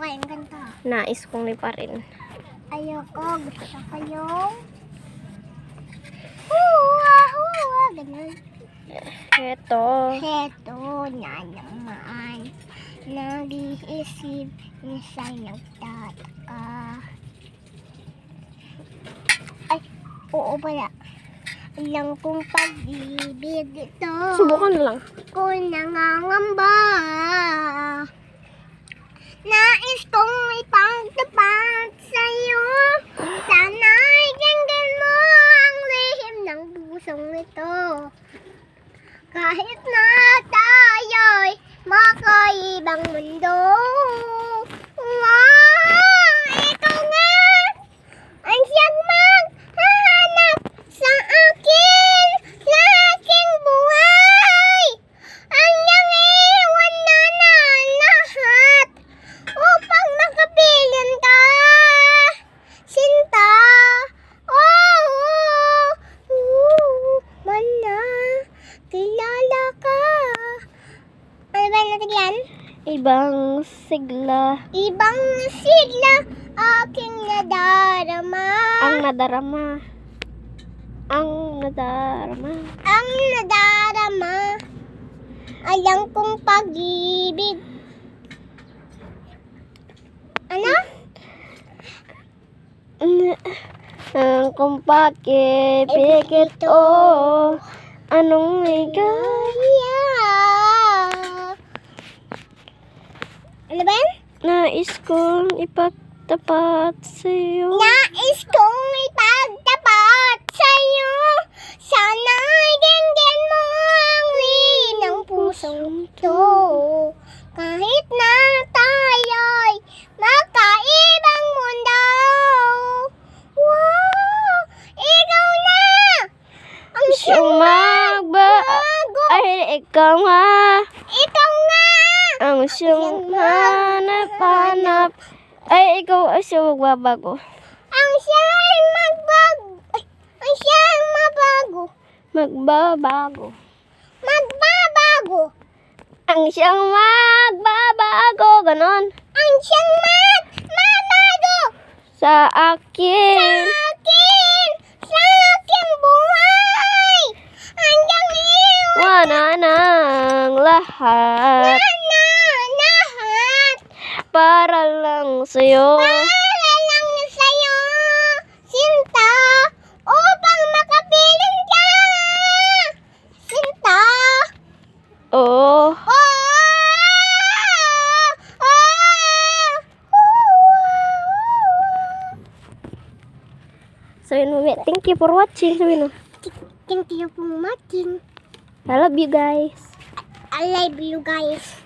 kayong ganito. Nais kong liparin. Ayoko, gusto ko yung huwa, huwa, ganun. Heto. Heto na naman. Nag-iisip, minsan nagtataka. Ay, oo pala. Alam kong pag-ibig ito. Subukan lang. Kung nangangamba. Nais kong ipagtapat sa'yo. Sana'y ganggan mo ang lihim ng pusong ito. Kahit na tayo'y makaibang mundo. Wow, ikaw nga ang siyang maghahanap sa akin. Laking buhay ang niyang iwan na lahat upang makapiling ka. Sinta, man na kilala ka. Ano ba natin yan? Ibang sigla. Ibang sigla aking nadarama. Ang nadarama. Ang nadarama. Ang nadarama. Alam kong pag-ibig. Ano? Ang kumpake, pikit o. Anong ligaya? Ano ba yan? Nais kong ipagtapat sa'yo. Nais kong ipagtapat sa'yo. Sana'y dinggin mo ang lihim ng pusong to. Kahit na tayo'y makaibang mundo. Wow! Ikaw na! Ang Siyang magbago. Ay, ikaw nga. Ikaw nga! Ang siyang hanap-hanap. Ay, ikaw ang siyang magbabago. Ang siyang magbago. Ang siyang mabago. Magbabago. Magbabago. Ang siyang magbabago. Ganon. Ang siyang magbabago. Sa akin. Sa aking buhay. Hanggang iwan Wala ng lahat. na lahat. Para lang sa'yo. Para lang sa'yo, Sinta, upang makapiling ka. Sinta. Oo. So yun, thank you for watching. Sabihin mo. Thank you for watching. I love you guys. I love you guys.